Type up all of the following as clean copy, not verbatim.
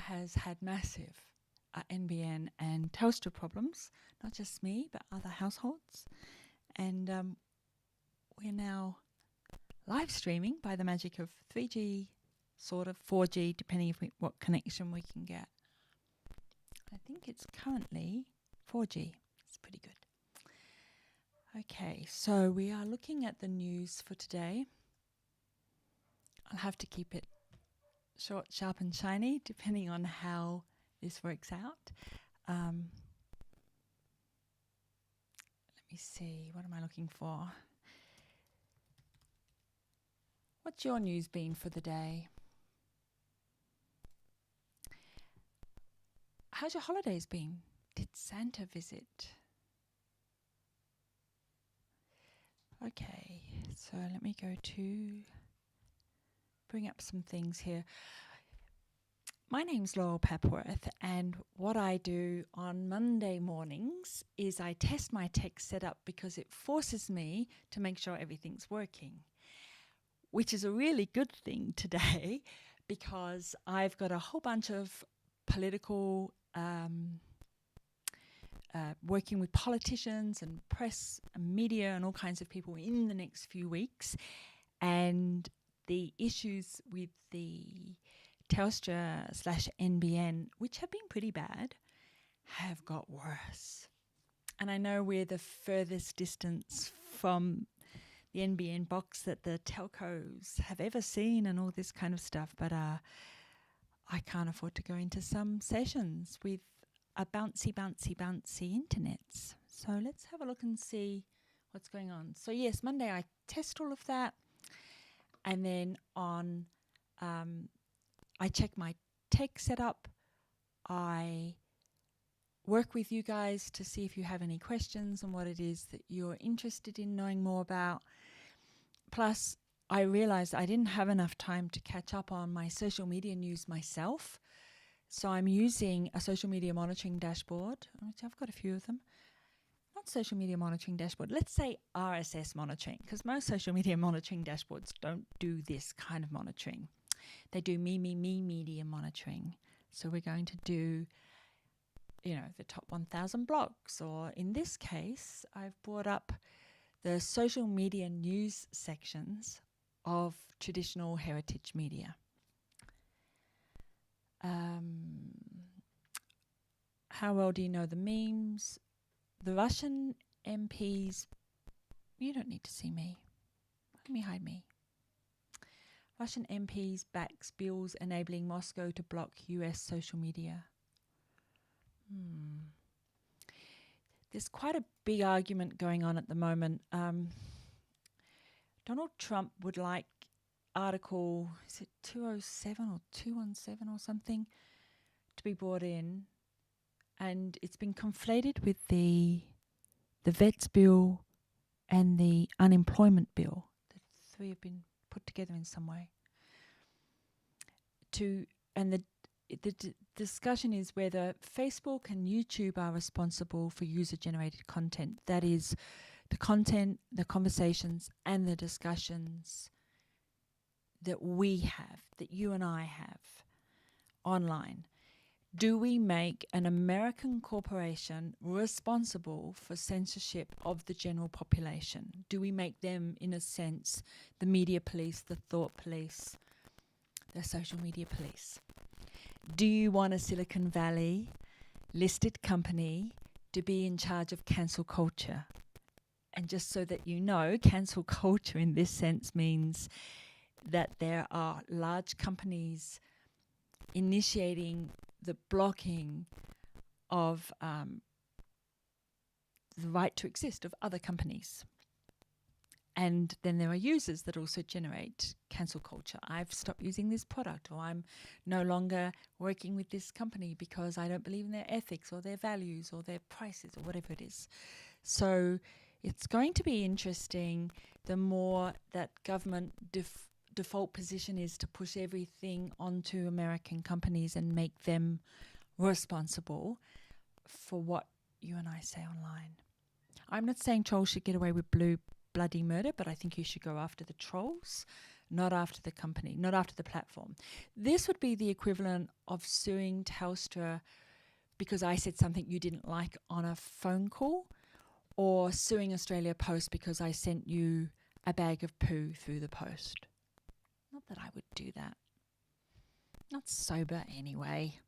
has had massive NBN and Telstra problems, not just me, but other households. And we're now live streaming by the magic of 3G, sort of 4G, depending on what connection we can get. I think it's currently 4G. It's pretty good. Okay, so we are looking at the news for today. I'll have to keep it short, sharp and shiny, depending on how this works out. Let me see, what am I looking for? What's your news been for the day? How's your holidays been? Did Santa visit? Okay, so let me go to bring up some things here. My name's Laurel Papworth, and what I do on Monday mornings is I test my tech setup because it forces me to make sure everything's working, which is a really good thing today because I've got a whole bunch of political working with politicians and press and media and all kinds of people in the next few weeks, and the issues with the Telstra/NBN, which have been pretty bad, have got worse. And I know we're the furthest distance from the NBN box that the telcos have ever seen and all this kind of stuff, but I can't afford to go into some sessions with a bouncy internets. So let's have a look and see what's going on. So yes, Monday I test all of that, and then on I check my tech setup. I work with you guys to see if you have any questions on what it is that you're interested in knowing more about. Plus, I realized I didn't have enough time to catch up on my social media news myself. So I'm using a social media monitoring dashboard, which I've got a few of them. Not social media monitoring dashboard, let's say RSS monitoring, because most social media monitoring dashboards don't do this kind of monitoring. They do me media monitoring. So we're going to do, the top 1,000 blogs, or in this case, I've brought up the social media news sections of traditional heritage media. How well do you know the memes? The Russian MPs, you don't need to see me. Let me hide me. Russian MPs backs bills enabling Moscow to block US social media. There's quite a big argument going on at the moment. Donald Trump would like Article, is it 207 or 217 or something, to be brought in, and it's been conflated with the Vets bill and the unemployment bill. The three have been put together in some way. And the discussion is whether Facebook and YouTube are responsible for user-generated content. That is, the content, the conversations, and the discussions that we have, that you and I have online. Do we make an American corporation responsible for censorship of the general population? Do we make them, in a sense, the media police, the thought police, the social media police? Do you want a Silicon Valley listed company to be in charge of cancel culture? And just so that you know, cancel culture in this sense means that there are large companies initiating the blocking of the right to exist of other companies. And then there are users that also generate cancel culture. I've stopped using this product, or I'm no longer working with this company because I don't believe in their ethics or their values or their prices or whatever it is. So it's going to be interesting the more that government default position is to push everything onto American companies and make them responsible for what you and I say online. I'm not saying trolls should get away with bloody murder, but I think you should go after the trolls, not after the company, not after the platform. This would be the equivalent of suing Telstra because I said something you didn't like on a phone call, or suing Australia Post because I sent you a bag of poo through the post. Not that I would do that. Not sober anyway.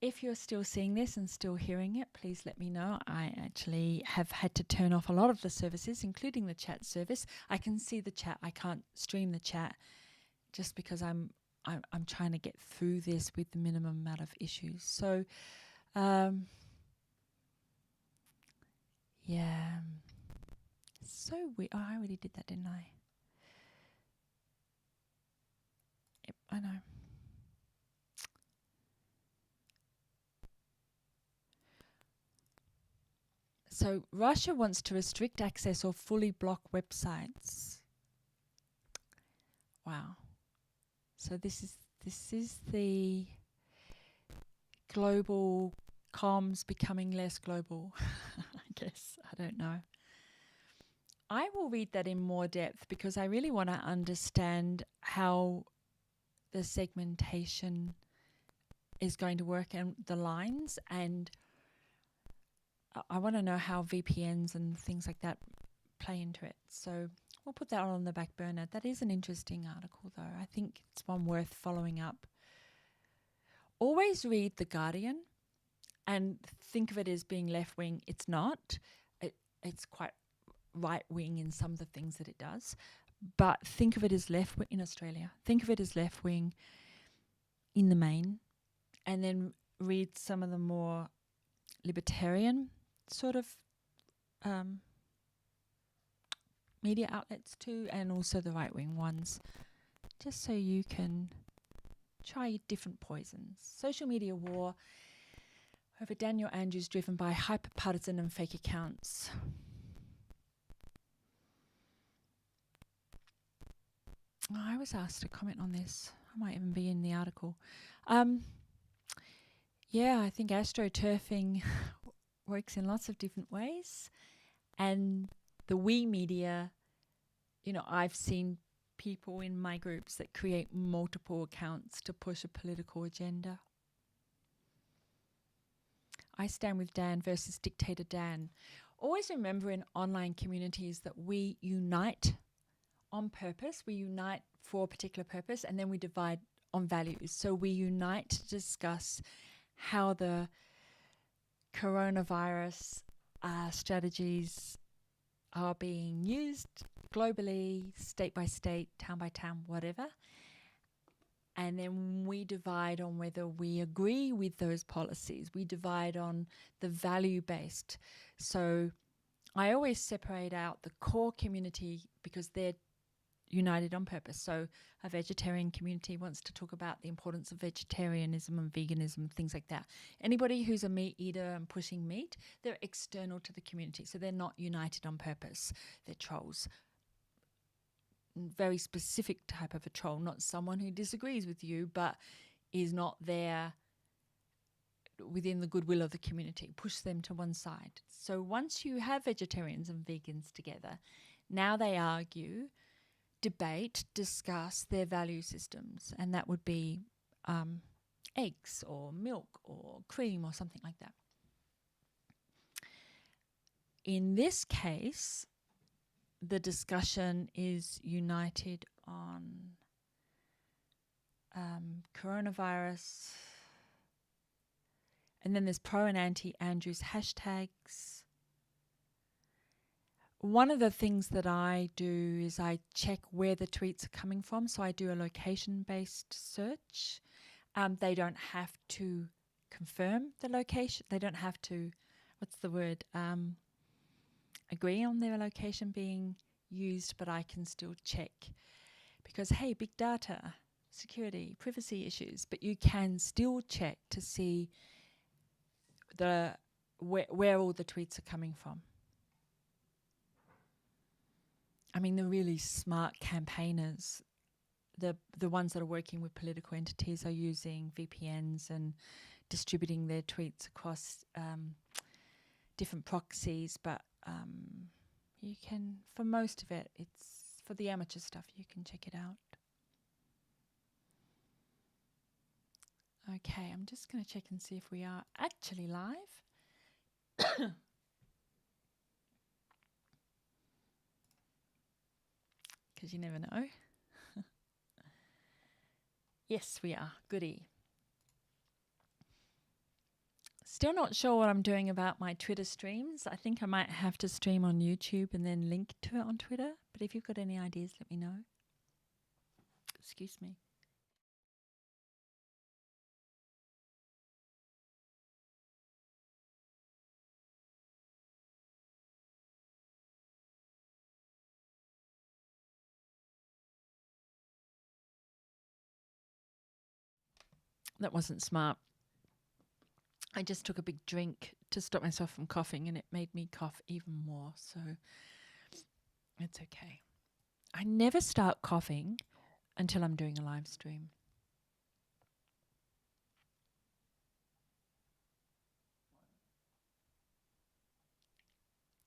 If you're still seeing this and still hearing it, please let me know. I actually have had to turn off a lot of the services, including the chat service. I can see the chat. I can't stream the chat just because I'm trying to get through this with the minimum amount of issues. So, yeah. So weird. Oh, I already did that, didn't I? Yep, I know. So Russia wants to restrict access or fully block websites. Wow. So this is the global comms becoming less global, I guess. I don't know. I will read that in more depth because I really want to understand how the segmentation is going to work and the lines, and I want to know how VPNs and things like that play into it. So we'll put that on the back burner. That is an interesting article, though. I think it's one worth following up. Always read The Guardian and think of it as being left-wing. It's not. It's quite right-wing in some of the things that it does. But think of it as left-wing in Australia. Think of it as left-wing in the main. And then read some of the more libertarian sort of media outlets too, and also the right-wing ones, just so you can try different poisons. Social media war over Daniel Andrews driven by hyper-partisan and fake accounts. Oh, I was asked to comment on this. I might even be in the article. Yeah, I think astroturfing works in lots of different ways. And the we media, I've seen people in my groups that create multiple accounts to push a political agenda. I stand with Dan versus Dictator Dan. Always remember in online communities that we unite on purpose. We unite for a particular purpose, and then we divide on values. So we unite to discuss how the coronavirus strategies are being used globally, state by state, town by town, whatever. And then we divide on whether we agree with those policies. We divide on the value-based. So I always separate out the core community because they're united on purpose. So a vegetarian community wants to talk about the importance of vegetarianism and veganism, things like that. Anybody who's a meat eater and pushing meat, they're external to the community. So they're not united on purpose. They're trolls. Very specific type of a troll, not someone who disagrees with you, but is not there within the goodwill of the community. Push them to one side. So once you have vegetarians and vegans together, now they argue, debate, discuss their value systems, and that would be eggs or milk or cream or something like that. In this case, the discussion is united on coronavirus, and then there's pro and anti Andrews hashtags. One of the things that I do is I check where the tweets are coming from. So I do a location-based search. They don't have to confirm the location. They don't have to, agree on their location being used, but I can still check. Because, hey, big data, security, privacy issues, but you can still check to see where all the tweets are coming from. I mean, the really smart campaigners, the ones that are working with political entities, are using VPNs and distributing their tweets across different proxies. But you can, for most of it, it's for the amateur stuff, you can check it out. Okay, I'm just going to check and see if we are actually live. Because you never know. Yes, we are. Goody. Still not sure what I'm doing about my Twitter streams. I think I might have to stream on YouTube and then link to it on Twitter. But if you've got any ideas, let me know. Excuse me. That wasn't smart. I just took a big drink to stop myself from coughing, and it made me cough even more. So it's okay. I never start coughing until I'm doing a live stream.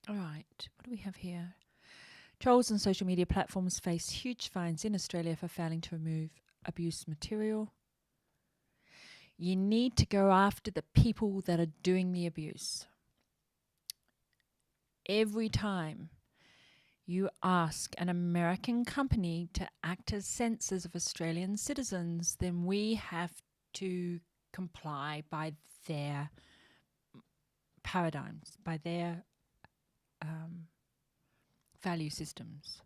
All right, what do we have here? Trolls and social media platforms face huge fines in Australia for failing to remove abuse material. You need to go after the people that are doing the abuse. Every time you ask an American company to act as censors of Australian citizens, then we have to comply by their paradigms, by their value systems.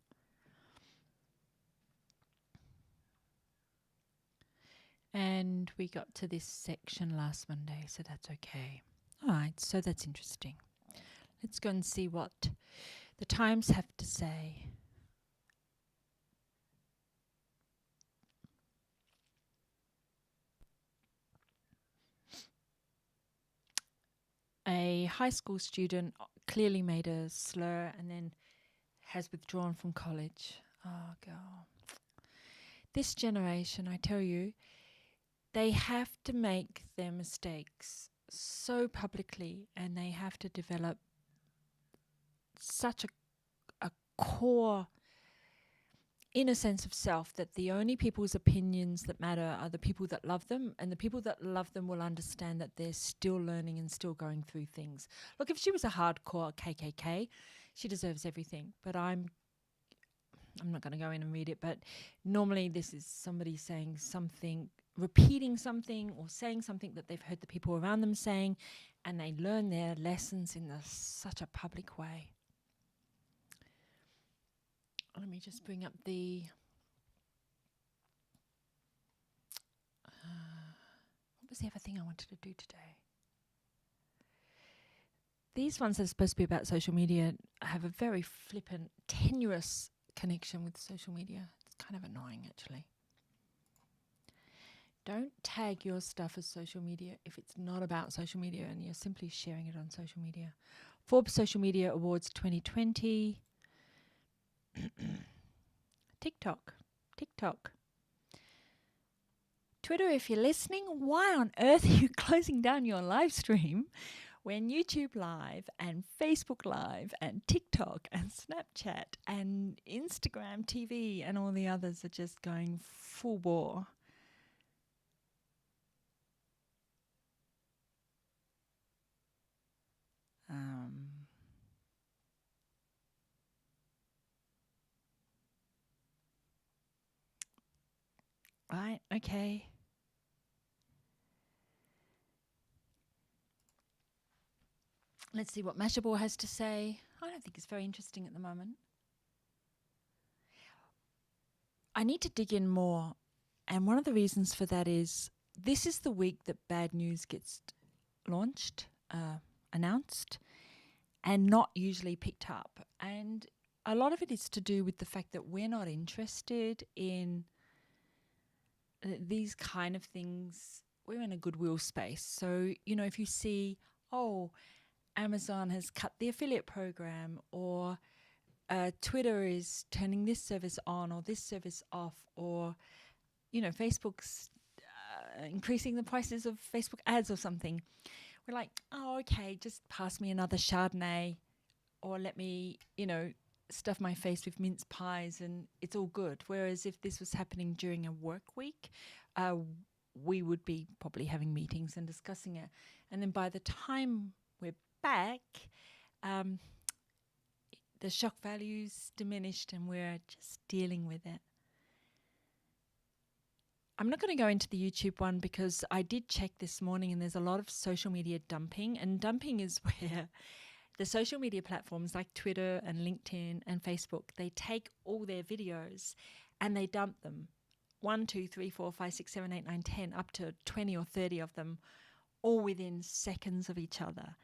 And we got to this section last Monday, so that's okay. All right, so that's interesting. Let's go and see what the Times have to say. A high school student clearly made a slur and then has withdrawn from college. Oh, girl. This generation, I tell you, they have to make their mistakes so publicly, and they have to develop such a core inner sense of self that the only people's opinions that matter are the people that love them, and the people that love them will understand that they're still learning and still going through things. Look, if she was a hardcore KKK, she deserves everything, but I'm not going to go in and read it, but normally this is somebody saying something, repeating something or saying something that they've heard the people around them saying, and they learn their lessons in such a public way. Let me just bring up the what was the other thing I wanted to do today? These ones that are supposed to be about social media have a very flippant, tenuous connection with social media. It's kind of annoying, actually. Don't tag your stuff as social media if it's not about social media and you're simply sharing it on social media. Forbes Social Media Awards 2020. TikTok. Twitter, if you're listening, why on earth are you closing down your live stream when YouTube Live and Facebook Live and TikTok and Snapchat and Instagram TV and all the others are just going full bore? Right, okay. Let's see what Mashable has to say. I don't think it's very interesting at the moment. I need to dig in more, and one of the reasons for that is this is the week that bad news gets launched, announced, and not usually picked up. And a lot of it is to do with the fact that we're not interested in these kind of things. We're in a goodwill space. So, if you see, Amazon has cut the affiliate program, or Twitter is turning this service on or this service off, or, Facebook's increasing the prices of Facebook ads or something. We're like, oh, okay, just pass me another Chardonnay, or let me, stuff my face with mince pies and it's all good. Whereas if this was happening during a work week, we would be probably having meetings and discussing it. And then by the time we're back, the shock value's diminished and we're just dealing with it. I'm not going to go into the YouTube one because I did check this morning and there's a lot of social media dumping. And dumping is where the social media platforms like Twitter and LinkedIn and Facebook, they take all their videos and they dump them. 1, 2, 3, 4, 5, 6, 7, 8, 9, 10, up to 20 or 30 of them, all within seconds of each other.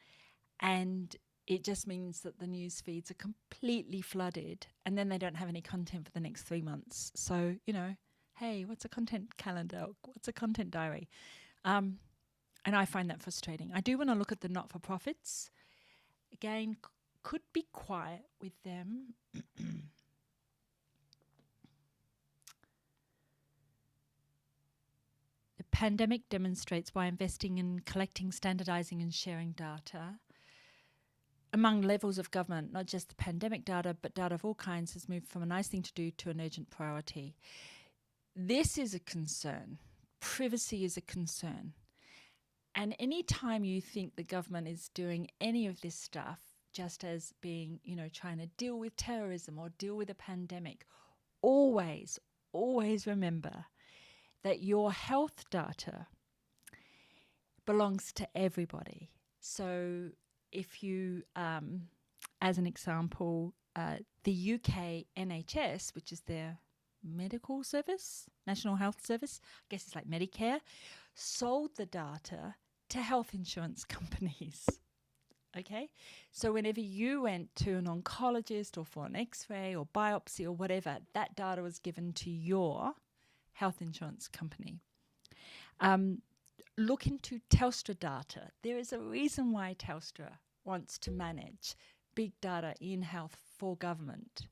And it just means that the news feeds are completely flooded and then they don't have any content for the next 3 months. So, hey, what's a content calendar? What's a content diary? And I find that frustrating. I do want to look at the not-for-profits. Again, could be quiet with them. The pandemic demonstrates why investing in collecting, standardizing and sharing data among levels of government, not just the pandemic data, but data of all kinds, has moved from a nice thing to do to an urgent priority. This is a concern. Privacy is a concern. And any time you think the government is doing any of this stuff just as being, trying to deal with terrorism or deal with a pandemic, always remember that your health data belongs to everybody. So if you, as an example, the UK NHS, which is their medical service, National Health Service, I guess it's like Medicare, sold the data to health insurance companies. Okay? So whenever you went to an oncologist or for an x-ray or biopsy or whatever, that data was given to your health insurance company. Look into Telstra data. There is a reason why Telstra wants to manage big data in health for government.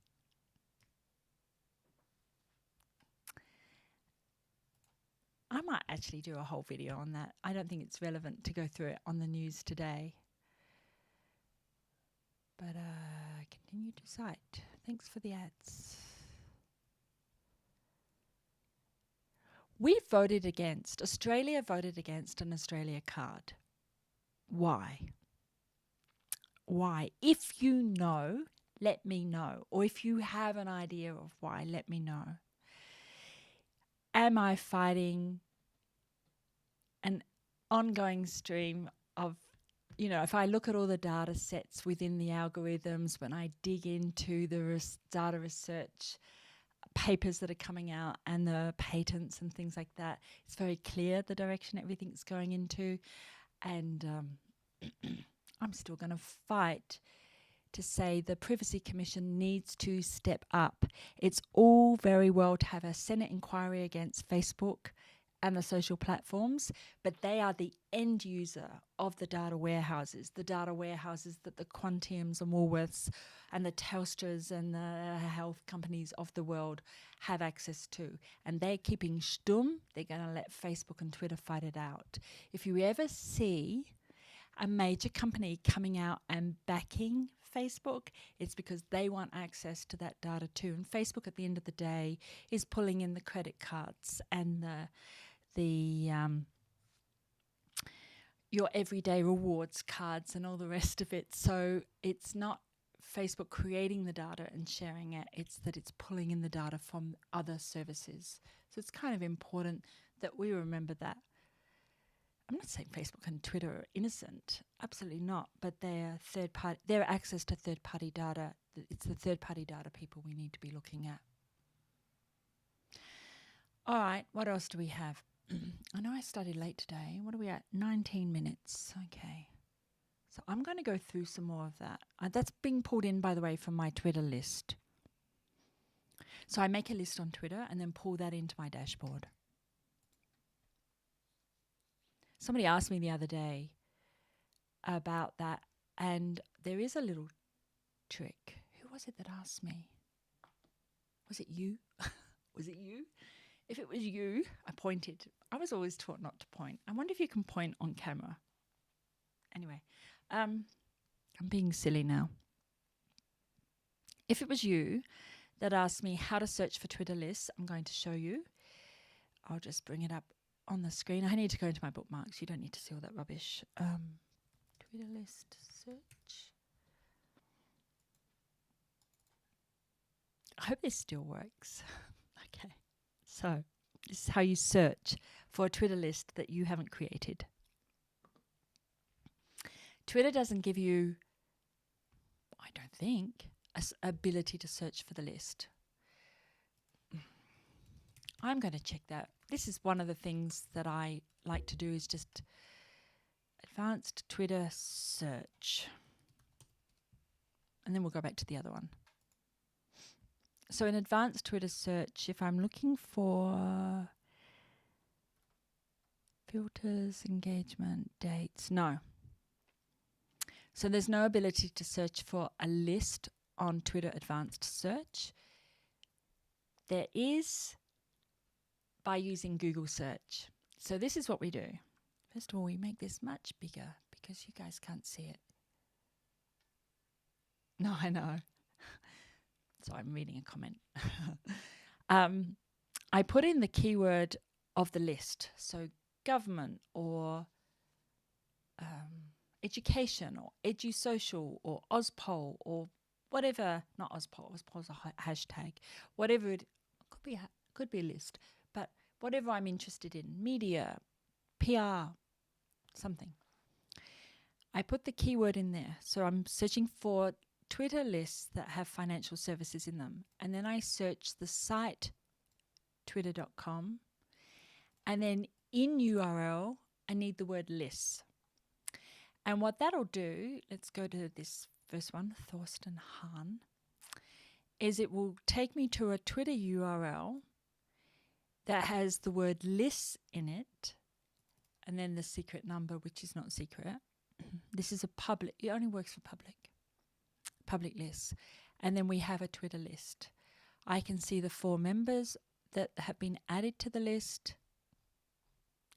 I might actually do a whole video on that. I don't think it's relevant to go through it on the news today. But continue to cite. Thanks for the ads. Australia voted against an Australia card. Why? Why? If you know, let me know. Or if you have an idea of why, let me know. Am I fighting an ongoing stream of, if I look at all the data sets within the algorithms, when I dig into the data research papers that are coming out and the patents and things like that, it's very clear the direction everything's going into. And I'm still going to fight to say the Privacy Commission needs to step up. It's all very well to have a Senate inquiry against Facebook and the social platforms, but they are the end user of the data warehouses that the Quantiums and Woolworths and the Telstras and the health companies of the world have access to. And they're keeping stum. They're going to let Facebook and Twitter fight it out. If you ever see a major company coming out and backing Facebook, it's because they want access to that data too. And Facebook, at the end of the day, is pulling in the credit cards and your everyday rewards cards and all the rest of it. So it's not Facebook creating the data and sharing it, it's that it's pulling in the data from other services. So it's kind of important that we remember that. I'm not saying Facebook and Twitter are innocent, absolutely not, but they're their access to third-party data. It's the third-party data people we need to be looking at. All right, what else do we have? I know I started late today. What are we at? 19 minutes. Okay. So I'm going to go through some more of that. That's being pulled in, by the way, from my Twitter list. So I make a list on Twitter and then pull that into my dashboard. Somebody asked me the other day about that, and there is a little trick. Who was it that asked me? Was it you? Was it you? If it was you, I pointed. I was always taught not to point. I wonder if you can point on camera. Anyway, I'm being silly now. If it was you that asked me how to search for Twitter lists, I'm going to show you. I'll just bring it up on the screen. I need to go into my bookmarks. You don't need to see all that rubbish. Twitter list search. I hope this still works. Okay. So this is how you search for a Twitter list that you haven't created. Twitter doesn't give you, I don't think, ability to search for the list. I'm going to check that. This is one of the things that I like to do, is just advanced Twitter search. And then we'll go back to the other one. So in advanced Twitter search, if I'm looking for filters, engagement, dates, no. So there's no ability to search for a list on Twitter advanced search. There is by using Google search. So this is what we do. First of all, we make this much bigger because you guys can't see it. No, I know. So I'm reading a comment. I put in the keyword of the list. So government or education or edusocial or Ozpol or whatever, not Ozpol, Ozpol's a hashtag, whatever it could be a list, but whatever I'm interested in, media, PR, something. I put the keyword in there. So I'm searching for Twitter lists that have financial services in them. And then I search the site twitter.com. And then in URL, I need the word lists. And what that'll do, let's go to this first one, Thorsten Hahn, is it will take me to a Twitter URL that has the word lists in it, and then the secret number, which is not secret. This is a public, it only works for public lists. And then we have a Twitter list. I can see the 4 members that have been added to the list.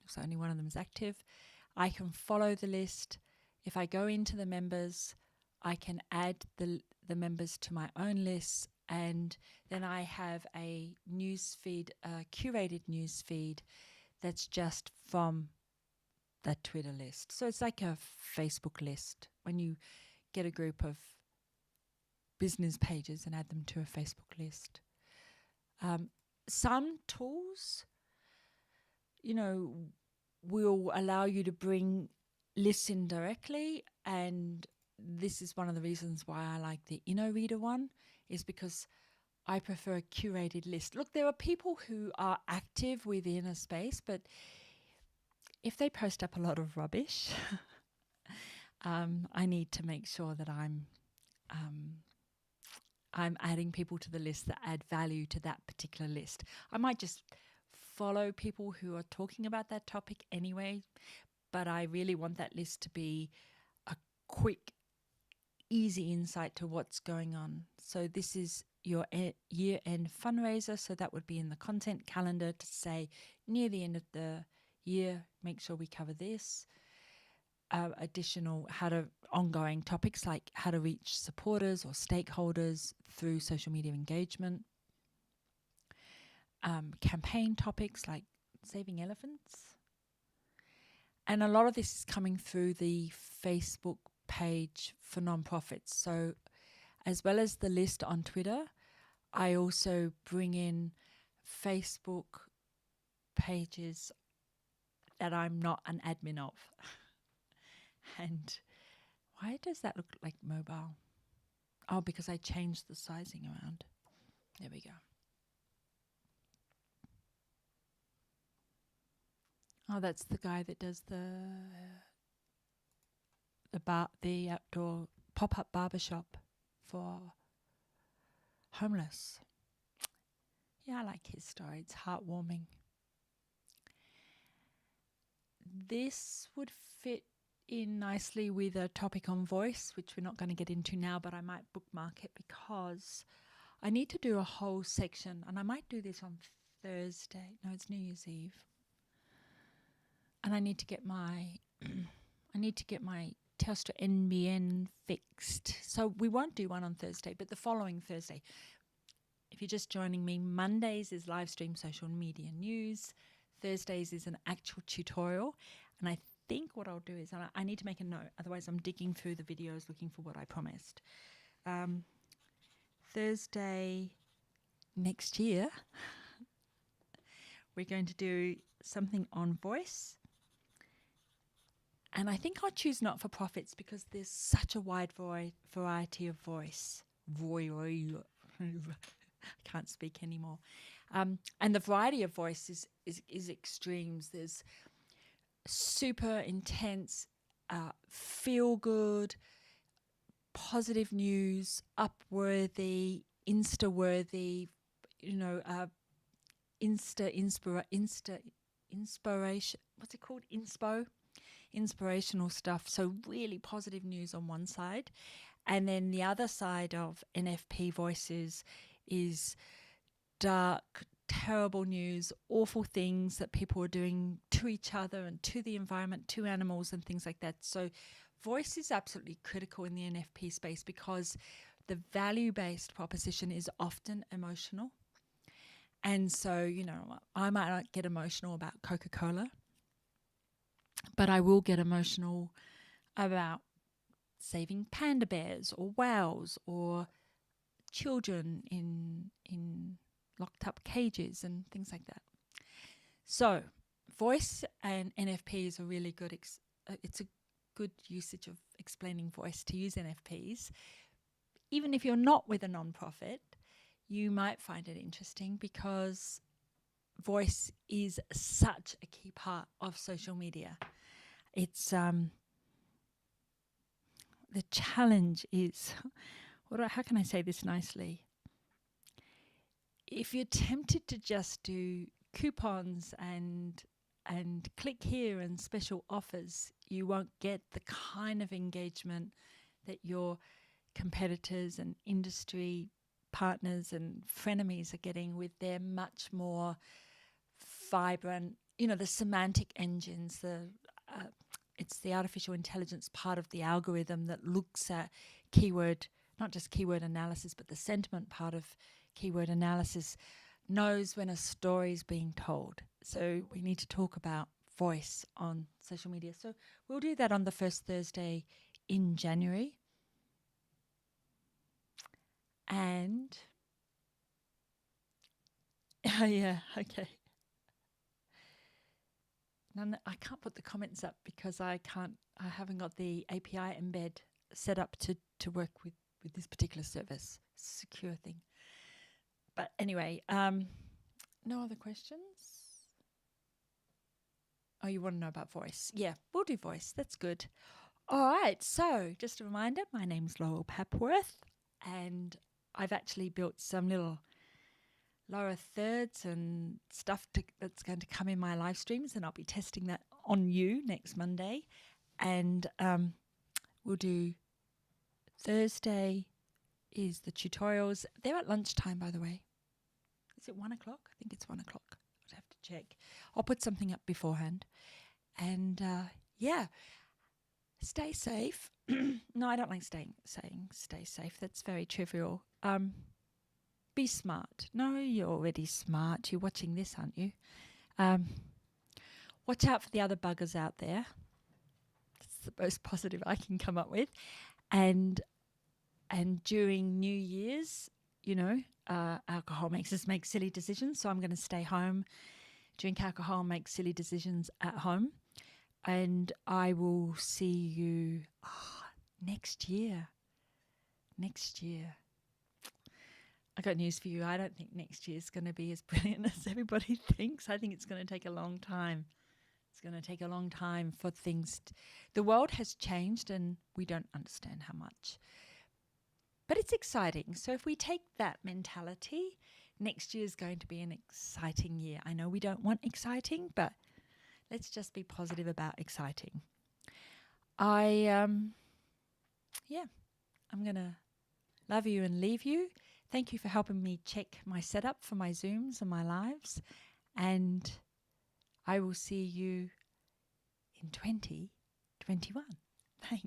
Looks like only one of them is active. I can follow the list. If I go into the members, I can add the members to my own lists, and then I have a news feed, a curated news feed that's just from that Twitter list. So it's like a Facebook list when you get a group of business pages and add them to a Facebook list. Some tools, will allow you to bring lists in directly, and this is one of the reasons why I like the InnoReader one, is because I prefer a curated list. Look, there are people who are active within a space, but if they post up a lot of rubbish, I need to make sure that I'm adding people to the list that add value to that particular list. I might just follow people who are talking about that topic anyway, but I really want that list to be a quick, easy insight to what's going on. So this is your year-end fundraiser, so that would be in the content calendar to say near the end of the year, make sure we cover this. Additional ongoing topics like how to reach supporters or stakeholders through social media engagement. Campaign topics like saving elephants. And a lot of this is coming through the Facebook page for nonprofits. So as well as the list on Twitter, I also bring in Facebook pages that I'm not an admin of. And why does that look like mobile? Oh, because I changed the sizing around. There we go. Oh, that's the guy that does the outdoor pop-up barbershop for homeless. Yeah, I like his story. It's heartwarming. This would fit in nicely with a topic on voice, which we're not going to get into now, but I might bookmark it because I need to do a whole section, and I might do this on Thursday. No, it's New Year's Eve. And I need to get my Telstra NBN fixed. So we won't do one on Thursday, but the following Thursday. If you're just joining me, Mondays is live stream social media news. Thursdays is an actual tutorial. And I think what I'll do is I need to make a note. Otherwise, I'm digging through the videos looking for what I promised. Thursday next year, we're going to do something on voice. And I think I'll choose not-for-profits because there's such a wide variety of voice. I can't speak anymore. And the variety of voice is extremes. There's super intense, feel-good, positive news, upworthy, Insta-worthy, inspiration. What's it called? Inspirational stuff. So really positive news on one side. And then the other side of NFP voices is dark, terrible news, awful things that people are doing to each other and to the environment, to animals and things like that. So voice is absolutely critical in the NFP space because the value-based proposition is often emotional. And so, I might not get emotional about Coca-Cola, but I will get emotional about saving panda bears or whales or children in locked up cages and things like that. So voice and NFP is a really good, it's a good usage of explaining voice to use NFPs. Even if you're not with a non-profit, you might find it interesting because voice is such a key part of social media. It's the challenge is, how can I say this nicely? If you're tempted to just do coupons and click here and special offers, you won't get the kind of engagement that your competitors and industry partners and frenemies are getting with their much more vibrant, the semantic engines, it's the artificial intelligence part of the algorithm that looks at keyword, not just keyword analysis, but the sentiment part of keyword analysis, knows when a story is being told. So we need to talk about voice on social media. So we'll do that on the first Thursday in January. And yeah, okay. I can't put the comments up because I haven't got the API embed set up to work with this particular service. It's a secure thing. But anyway, no other questions? Oh, you want to know about voice? Yeah, we'll do voice. That's good. All right. So just a reminder, my name's Laurel Papworth, and I've actually built some little lower thirds and stuff that's going to come in my live streams, and I'll be testing that on you next Monday. And we'll do Thursday is the tutorials. They're at lunchtime, by the way. Is it 1 o'clock? I think it's 1 o'clock. I'd have to check. I'll put something up beforehand. And stay safe. No, I don't like saying stay safe. That's very trivial. Be smart. No, you're already smart. You're watching this, aren't you? Watch out for the other buggers out there. That's the most positive I can come up with. And during New Year's, alcohol makes us make silly decisions. So I'm going to stay home, drink alcohol, make silly decisions at home. And I will see you next year. Next year. I got news for you. I don't think next year is going to be as brilliant as everybody thinks. I think it's going to take a long time. It's going to take a long time for things. The world has changed and we don't understand how much. But it's exciting. So if we take that mentality, next year is going to be an exciting year. I know we don't want exciting, but let's just be positive about exciting. I'm going to love you and leave you. Thank you for helping me check my setup for my Zooms and my lives. And I will see you in 2021. Thanks.